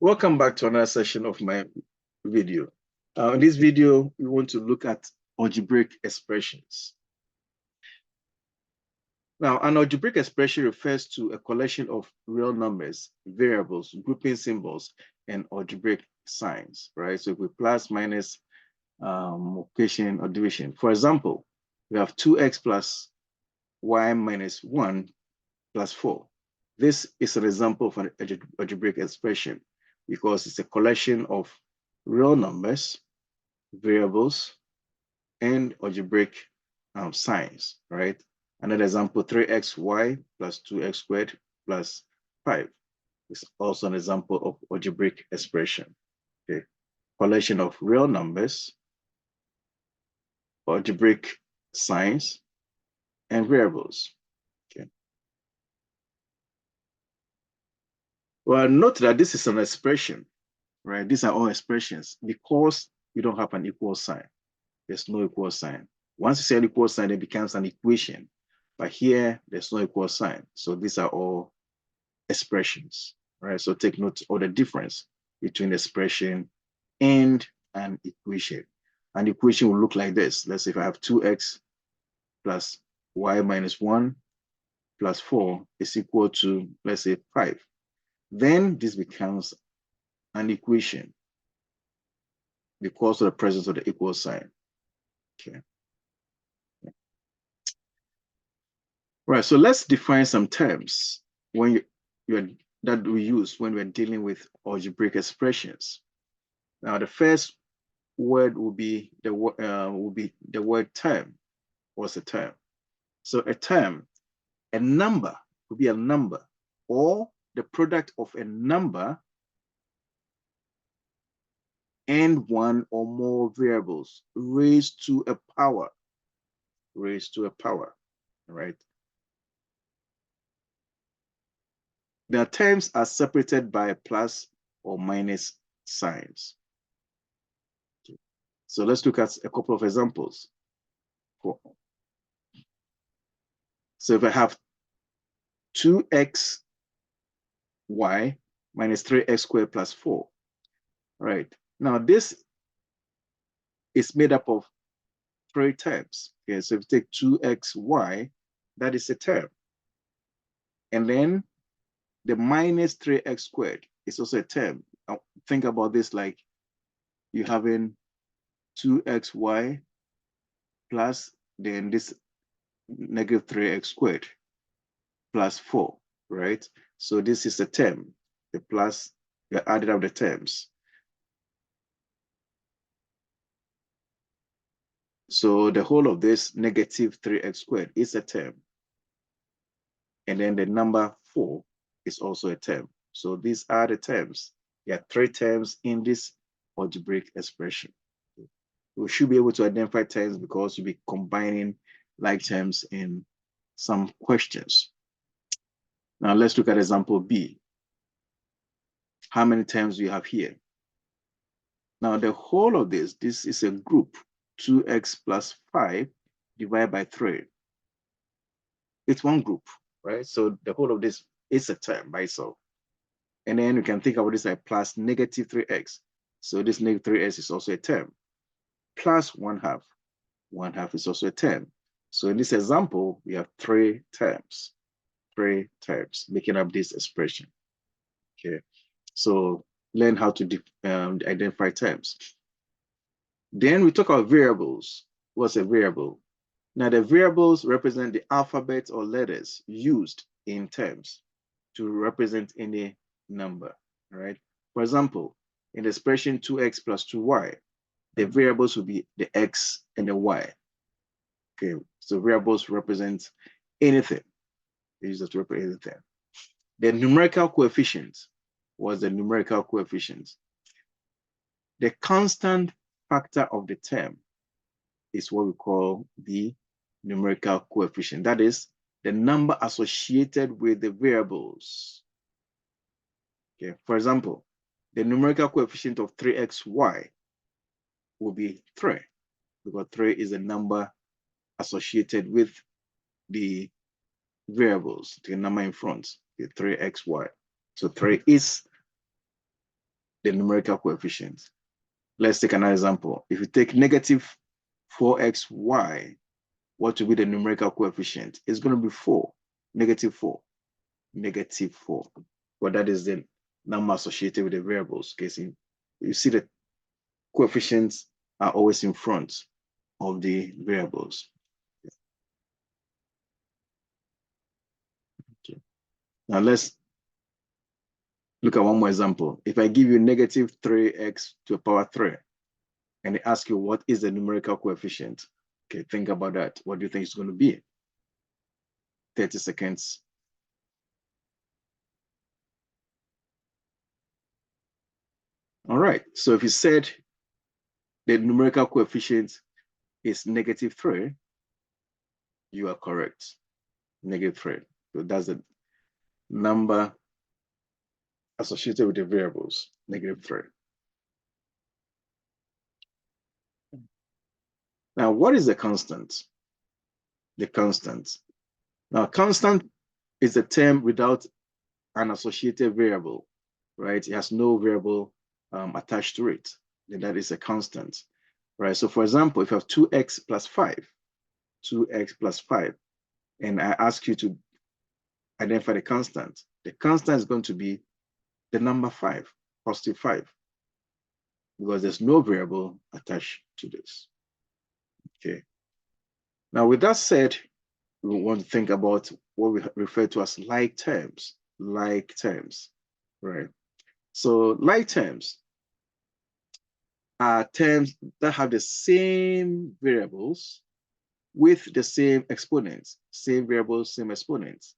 Welcome back to another session of my video. In this video, we want to look at algebraic expressions. Now, an algebraic expression refers to a collection of real numbers, variables, grouping symbols, and algebraic signs, right? So if we plus, minus, multiplication, or division. For example, we have 2x plus y minus 1 plus 4. This is an example of an algebraic expression because it's a collection of real numbers, variables, and algebraic signs, right? Another example, 3xy plus 2x squared plus 5 is also an example of algebraic expression, okay? Collection of real numbers, algebraic signs, and variables, okay? Well, note that this is an expression, right? These are all expressions because we don't have an equal sign. There's no equal sign. Once you say an equal sign, it becomes an equation. But here, there's no equal sign. So these are all expressions, right? So take note of the difference between expression and an equation. An equation will look like this. Let's say if I have 2x plus y minus 1 plus 4 is equal to, let's say, 5. Then this becomes an equation because of the presence of the equal sign. Okay. Right, so let's define some terms when that we use when we're dealing with algebraic expressions. Now, the first word will be the word term. What's a term? So a term, a number will be a number or the product of a number and one or more variables raised to a power. Raised to a power, right? The terms are separated by plus or minus signs. Okay. So let's look at a couple of examples. So if I have 2xy minus 3x squared plus 4, right? Now this is made up of 3 terms. Okay, so if you take 2xy, that is a term. And then the minus 3x squared is also a term. Now, think about this like you having 2xy plus then this negative 3x squared plus 4, right? So this is a term, the plus, you're adding up the terms. So the whole of this negative 3x squared is a term. And then the number 4 is also a term. So these are the terms. There are 3 terms in this algebraic expression. We should be able to identify terms because you'll be combining like terms in some questions. Now let's look at example B. How many terms do you have here? Now the whole of this is a group, 2x plus 5 divided by 3. It's one group, right? So the whole of this is a term by itself. And then you can think about this like plus negative 3x. So this negative 3x is also a term. Plus 1/2. 1/2 is also a term. So in this example, we have 3 terms. 3 terms making up this expression. Okay. So learn how to identify terms. Then we talk about variables. What's a variable? Now the variables represent the alphabet or letters used in terms to represent any number, right? For example, in the expression 2x plus 2y, the variables will be the x and the y. Okay, so variables represent anything. They use it to represent anything. The numerical coefficient was the numerical coefficient. The constant factor of the term is what we call the numerical coefficient. That is the number associated with the variables. Okay, for example, the numerical coefficient of 3xy will be 3 because 3 is a number associated with the variables, the number in front, the 3xy. So 3 is the numerical coefficient. Let's take another example. If you take negative 4xy, what will be the numerical coefficient? It's going to be 4, negative 4, negative 4. Well, that is the number associated with the variables. Okay, so you see the coefficients are always in front of the variables. Okay. Now let's look at one more example. If I give you negative 3x to the power 3, and they ask you what is the numerical coefficient, okay, think about that. What do you think it's going to be? 30 seconds. All right, so if you said the numerical coefficient is negative 3, you are correct. Negative 3. So that's the number associated with the variables, negative 3. Now, what is the constant? The constant. Now, constant is a term without an associated variable, right? It has no variable attached to it. Then that is a constant, right? So for example, if you have 2x plus 5, 2x plus 5, and I ask you to identify the constant is going to be the number 5, positive 5, because there's no variable attached to this, okay? Now, with that said, we want to think about what we refer to as like terms, right? So like terms are terms that have the same variables with the same exponents, same variables, same exponents.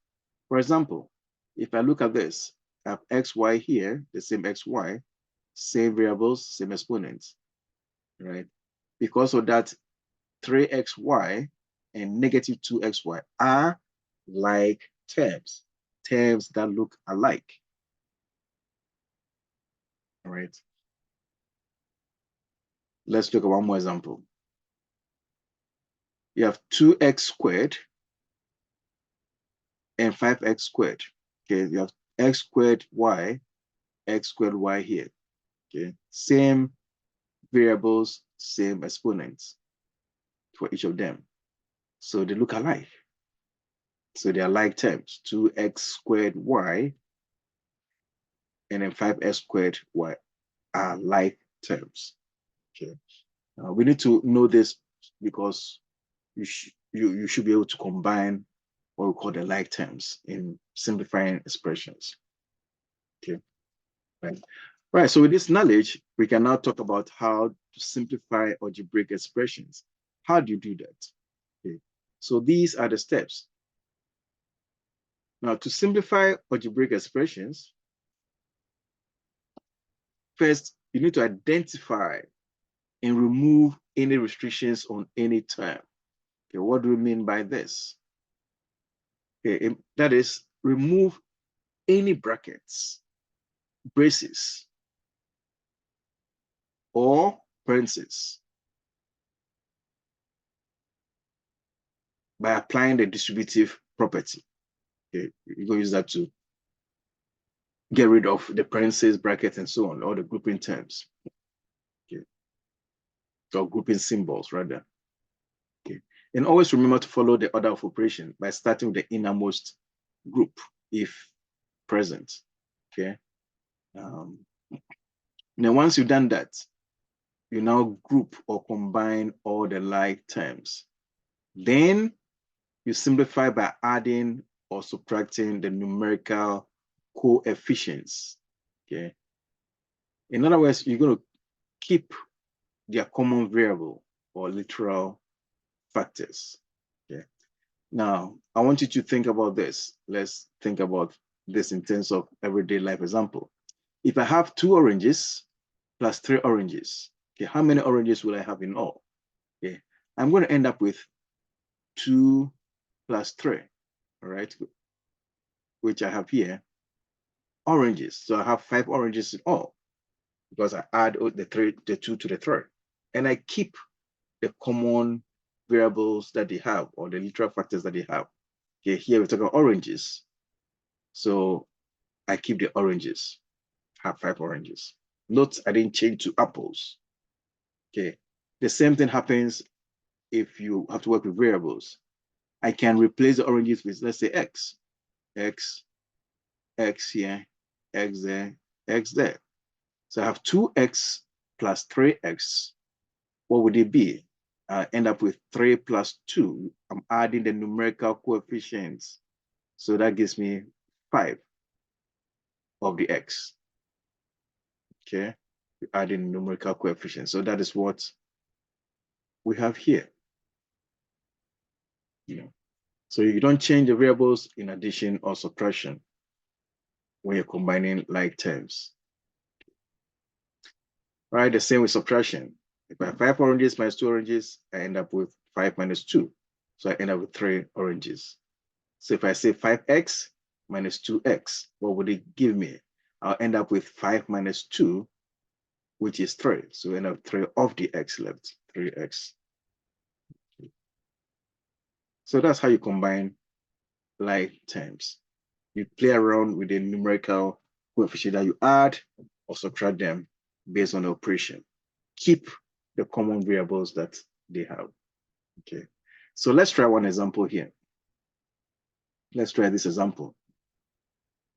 For example, if I look at this, I have xy here, the same xy, same variables, same exponents, right? Because of that, 3xy and negative 2xy are like terms, terms that look alike, all right? Let's look at one more example. You have 2x squared and 5x squared. Okay, you have x squared y here. Okay, same variables, same exponents for each of them. So they look alike. So they are like terms. 2x squared y and then 5x squared y are like terms. Okay, we need to know this because you should be able to combine what we call the like terms in simplifying expressions. Okay, right. So with this knowledge, we can now talk about how to simplify algebraic expressions. How do you do that? Okay, so these are the steps. Now, to simplify algebraic expressions, first, you need to identify and remove any restrictions on any term. Okay, what do we mean by this? Okay, that is, remove any brackets, braces, or parentheses by applying the distributive property. Okay, you're going to use that to get rid of the parentheses, brackets, and so on, all the grouping terms. Okay, or grouping symbols rather. Okay, and always remember to follow the order of operation by starting with the innermost group if present. Okay. Now, once you've done that, you now group or combine all the like terms. Then you simplify by adding or subtracting the numerical coefficients. Okay. In other words, you're going to keep their common variable or literal factors. Okay. Now, I want you to think about this. Let's think about this in terms of everyday life example. If I have 2 oranges plus 3 oranges, okay, how many oranges will I have in all? Okay, I'm going to end up with 2 plus 3, all right, which I have here, oranges. So I have 5 oranges in all because I add the 2 to the 3. And I keep the common variables that they have or the literal factors that they have. Okay, here we're talking about oranges. So I keep the oranges, have 5 oranges. Note I didn't change to apples. Okay. The same thing happens if you have to work with variables. I can replace the oranges with, let's say, x. X, x here, x there, x there. So I have 2x plus 3x. What would it be? I end up with 3 plus 2. I'm adding the numerical coefficients. So that gives me 5 of the x. Okay, adding numerical coefficients. So that is what we have here. Yeah. So you don't change the variables in addition or subtraction when you're combining like terms. Right, the same with subtraction. If I have 5 oranges minus 2 oranges, I end up with 5 minus 2. So I end up with 3 oranges. So if I say 5x minus 2x, what would it give me? I'll end up with 5 minus 2, which is 3. So I end up 3 of the x left, 3x. So that's how you combine like terms. You play around with the numerical coefficient that you add or subtract them based on the operation. Keep the common variables that they have. Okay, so let's try one example here. Let's try this example.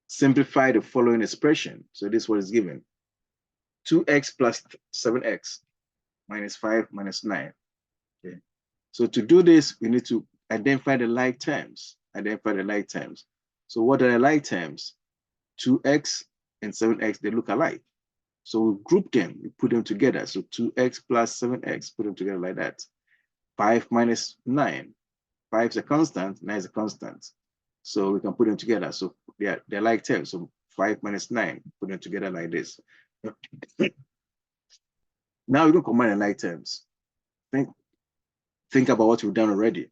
Simplify the following expression. So this is what is given. 2x plus 7x minus 5 minus 9. Okay, so to do this, we need to identify the like terms. Identify the like terms. So what are the like terms? 2x and 7x, they look alike. So we group them, we put them together. So 2x plus 7x, put them together like that. 5 minus 9. 5 is a constant, 9 is a constant. So we can put them together. So they're like terms. So 5 minus 9, put them together like this. Now we can combine the like terms. Think about what we've done already.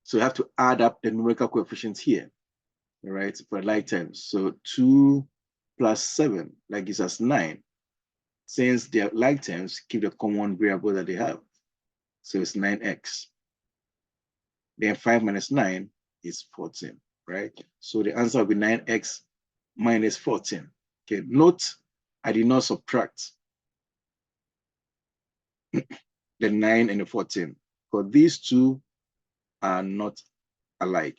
So you have to add up the numerical coefficients here, all right, for like terms. So 2 plus 7, that gives us 9. Since they're like terms, keep the common variable that they have. So it's 9x. Then 5 minus 9 is 14, right? So the answer will be 9x minus 14. Okay, note I did not subtract the 9 and the 14, because these two are not alike.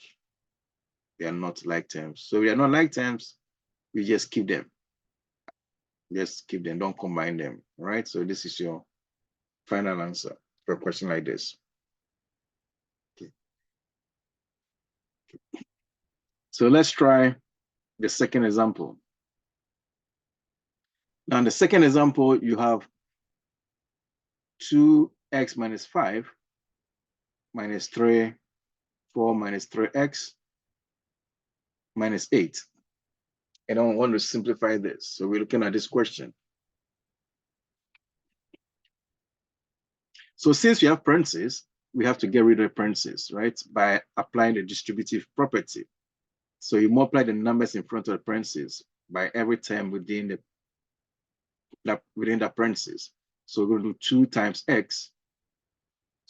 They are not like terms. So they are not like terms, we just keep them. Just keep them, don't combine them, all right? So this is your final answer for a question like this. Okay. So let's try the second example. Now in the second example, you have 2x minus 5 minus 3, 4 minus 3x minus 8. And I want to simplify this. So we're looking at this question. So since we have parentheses, we have to get rid of parentheses, right? By applying the distributive property. So you multiply the numbers in front of the parentheses by every term within the parentheses. So we're going to do 2 times x,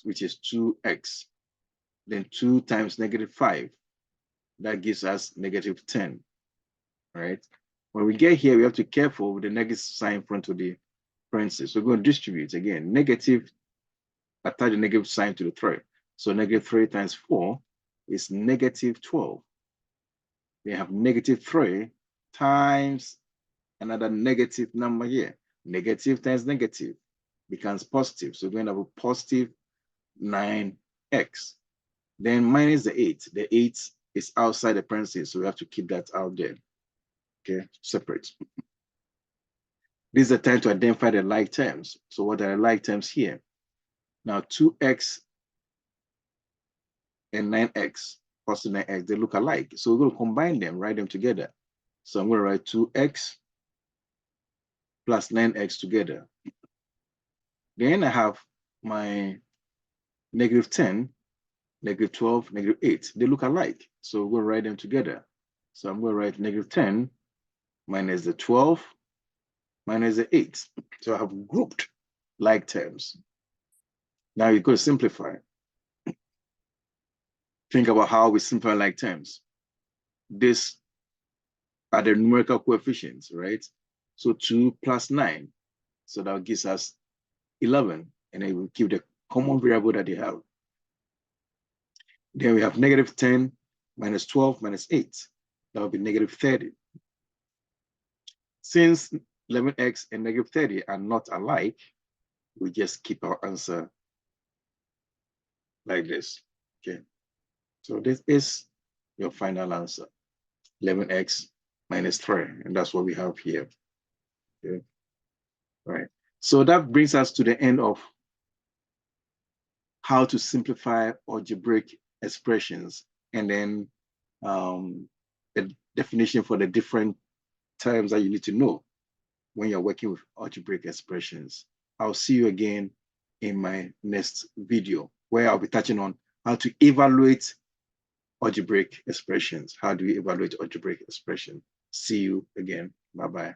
which is 2x. Then 2 times negative 5, that gives us negative 10, right? When we get here, we have to be careful with the negative sign in front of the parentheses. So we're going to distribute again, negative, attach the negative sign to the 3. So negative 3 times 4 is negative 12. We have negative 3 times another negative number here. Negative times negative becomes positive. So we're going to have a positive 9x. Then minus the 8. The 8 is outside the parentheses, so we have to keep that out there. Okay, separate. This is the time to identify the like terms. So what are the like terms here? Now 2x and 9x, positive 9x, they look alike. So we're going to combine them, write them together. So I'm going to write 2x plus 9x together. Then I have my negative 10, negative 12, negative 8. They look alike. So we're going to write them together. So I'm going to write negative 10 minus the 12 minus the 8. So I have grouped like terms. Now you could simplify. Think about how we simplify like terms. These are the numerical coefficients, right? So 2 plus 9. So that gives us 11. And then we keep the common variable that they have. Then we have negative 10 minus 12 minus 8. That will be negative 30. Since 11x and negative 30 are not alike, we just keep our answer like this. Okay. So this is your final answer, 11x minus 3. And that's what we have here. Okay. All right. So that brings us to the end of how to simplify algebraic expressions, and then the definition for the different terms that you need to know when you're working with algebraic expressions. I'll see you again in my next video, where I'll be touching on how to evaluate algebraic expressions. How do we evaluate algebraic expression? See you again. Bye-bye.